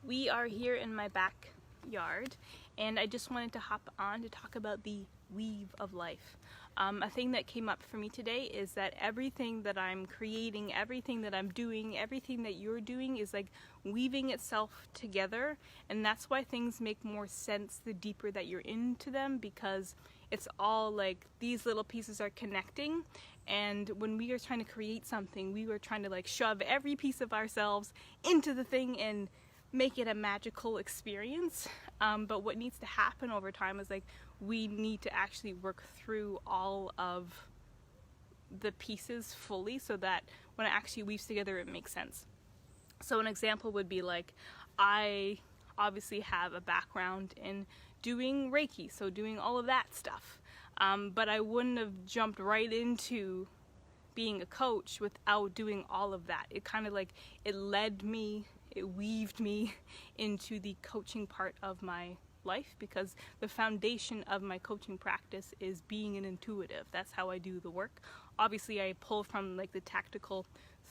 We are here in my backyard, and I just wanted to hop on to talk about the weave of life. A thing that came up for me today is that everything that I'm creating, everything that I'm doing, everything that you're doing is like weaving itself together, and that's why things make more sense the deeper that you're into them, because it's all like these little pieces are connecting. And when we are trying to create something, we were trying to like shove every piece of ourselves into the thing and make it a magical experience. But what needs to happen over time is like we need to actually work through all of the pieces fully so that when it actually weaves together it makes sense. So an example would be like, I obviously have a background in doing Reiki, so doing all of that stuff, but I wouldn't have jumped right into being a coach without doing all of that. It kind of like, it weaved me into the coaching part of my life, because the foundation of my coaching practice is being an intuitive. That's how I do the work. Obviously I pull from like the tactical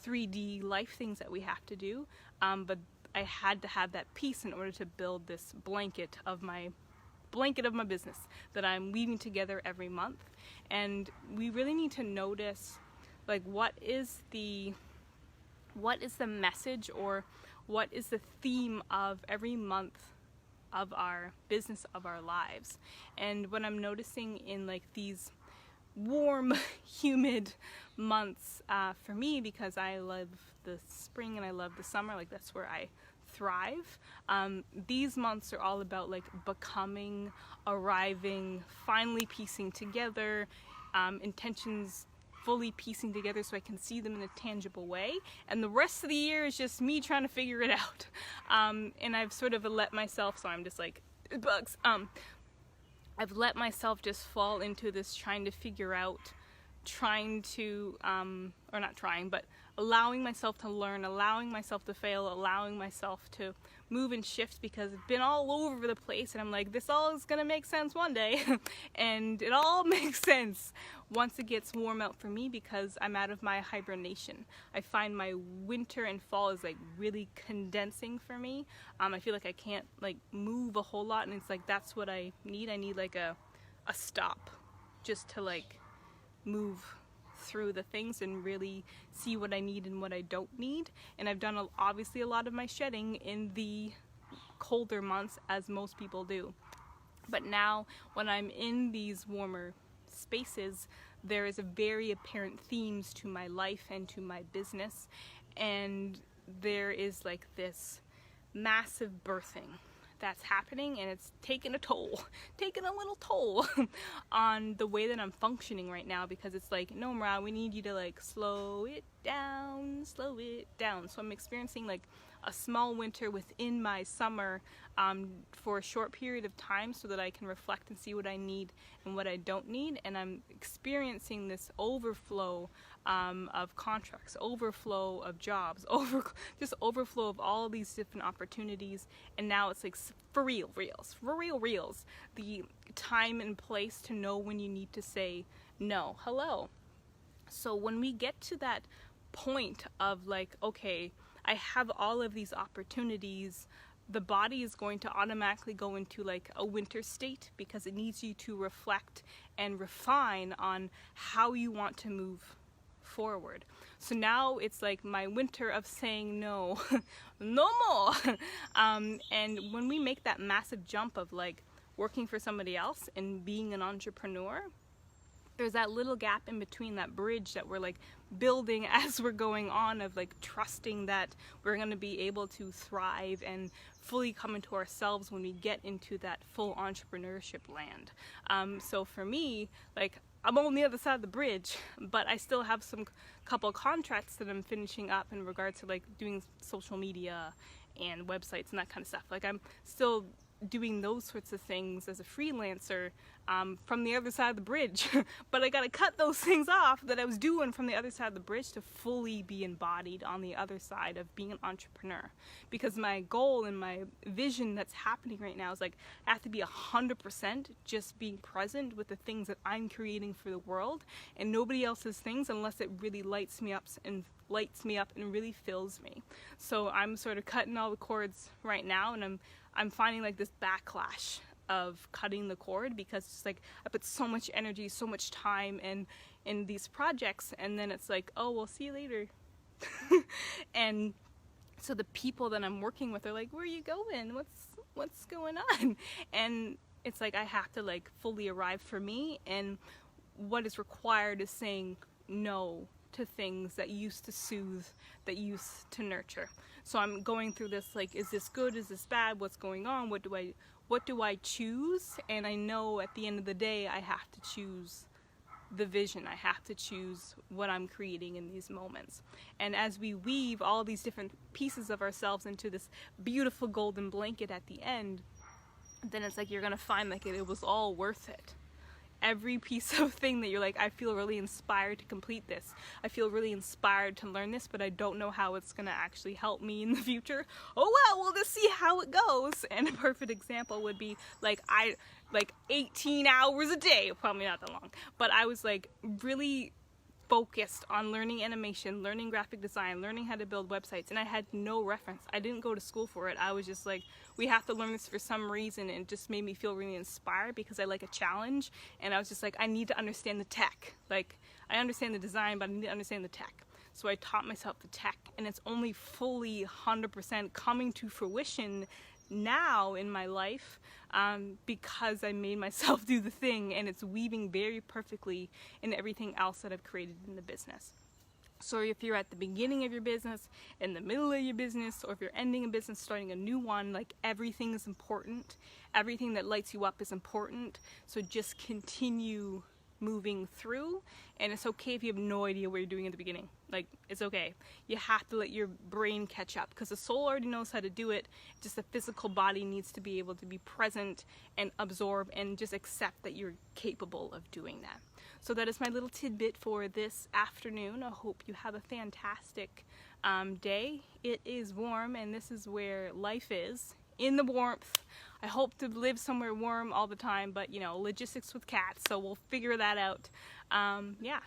3D life things that we have to do, but I had to have that piece in order to build this blanket of my business that I'm weaving together every month. And we really need to notice like what is the message, or what is the theme of every month of our business, of our lives. And what I'm noticing in like these warm, humid months for me, because I love the spring and I love the summer, like that's where I thrive. These months are all about like becoming, arriving, finally piecing together, intentions fully piecing together so I can see them in a tangible way. And the rest of the year is just me trying to figure it out. And I've sort of let myself, so I'm just like, bugs. I've let myself just fall into this trying to figure out, or not trying, but allowing myself to learn, allowing myself to fail, allowing myself to move and shift, because I've been all over the place and I'm like, this all is gonna make sense one day. And it all makes sense once it gets warm out for me, because I'm out of my hibernation. I find my winter and fall is like really condensing for me. I feel like I can't like move a whole lot, and it's like that's what I need. I need like a stop just to like move through the things and really see what I need and what I don't need. And I've done obviously a lot of my shedding in the colder months, as most people do. But now when I'm in these warmer spaces, there is a very apparent themes to my life and to my business, and there is like this massive birthing that's happening, and it's taking a little toll on the way that I'm functioning right now, because it's like, no, Mariah, we need you to like slow it down. So I'm experiencing like a small winter within my summer for a short period of time, so that I can reflect and see what I need and what I don't need. And I'm experiencing this overflow of contracts, overflow of jobs, overflow of all these different opportunities. And now it's like for real reals, the time and place to know when you need to say no. Hello. So when we get to that point of like, okay, I have all of these opportunities, the body is going to automatically go into like a winter state, because it needs you to reflect and refine on how you want to move forward. So now it's like my winter of saying no, no more. And when we make that massive jump of like working for somebody else and being an entrepreneur, there's that little gap in between, that bridge that we're like building as we're going on, of like trusting that we're going to be able to thrive and fully come into ourselves when we get into that full entrepreneurship land. So for me, like, I'm on the other side of the bridge, but I still have some couple contracts that I'm finishing up in regards to like doing social media and websites and that kind of stuff. Like I'm still doing those sorts of things as a freelancer from the other side of the bridge. But I gotta cut those things off that I was doing from the other side of the bridge to fully be embodied on the other side of being an entrepreneur. Because my goal and my vision that's happening right now is like, I have to be 100% just being present with the things that I'm creating for the world, and nobody else's things, unless it really lights me up and really fills me. So I'm sort of cutting all the cords right now, and I'm finding like this backlash of cutting the cord, because it's like I put so much energy, so much time in these projects, and then it's like, oh, we'll see you later. And so the people that I'm working with are like, where are you going? What's going on? And it's like I have to like fully arrive for me, and what is required is saying no to things that used to soothe, that used to nurture. So I'm going through this like, is this good? Is this bad? What's going on? What do I choose? And I know at the end of the day I have to choose the vision. I have to choose what I'm creating in these moments. And as we weave all these different pieces of ourselves into this beautiful golden blanket at the end, then it's like you're gonna find like it was all worth it. Every piece of thing that you're like, I feel really inspired to complete this. I feel really inspired to learn this, but I don't know how it's gonna actually help me in the future. Oh well, we'll just see how it goes. And a perfect example would be like 18 hours a day, probably not that long, but I was like really focused on learning animation, learning graphic design, learning how to build websites, and I had no reference. I didn't go to school for it. I was just like, we have to learn this for some reason, and it just made me feel really inspired because I like a challenge, and I was just like, I need to understand the tech. Like, I understand the design, but I need to understand the tech. So I taught myself the tech, and it's only fully 100% coming to fruition now in my life because I made myself do the thing, and it's weaving very perfectly in everything else that I've created in the business. So if you're at the beginning of your business, in the middle of your business, or if you're ending a business, starting a new one, like everything is important. Everything that lights you up is important. So just continue moving through, and it's okay if you have no idea what you're doing at the beginning. Like, it's okay. You have to let your brain catch up, because the soul already knows how to do it. Just the physical body needs to be able to be present and absorb and just accept that you're capable of doing that. So that is my little tidbit for this afternoon. I hope you have a fantastic day. It is warm, and this is where life is, in the warmth. I hope to live somewhere warm all the time, but you know, logistics with cats, so we'll figure that out. Yeah,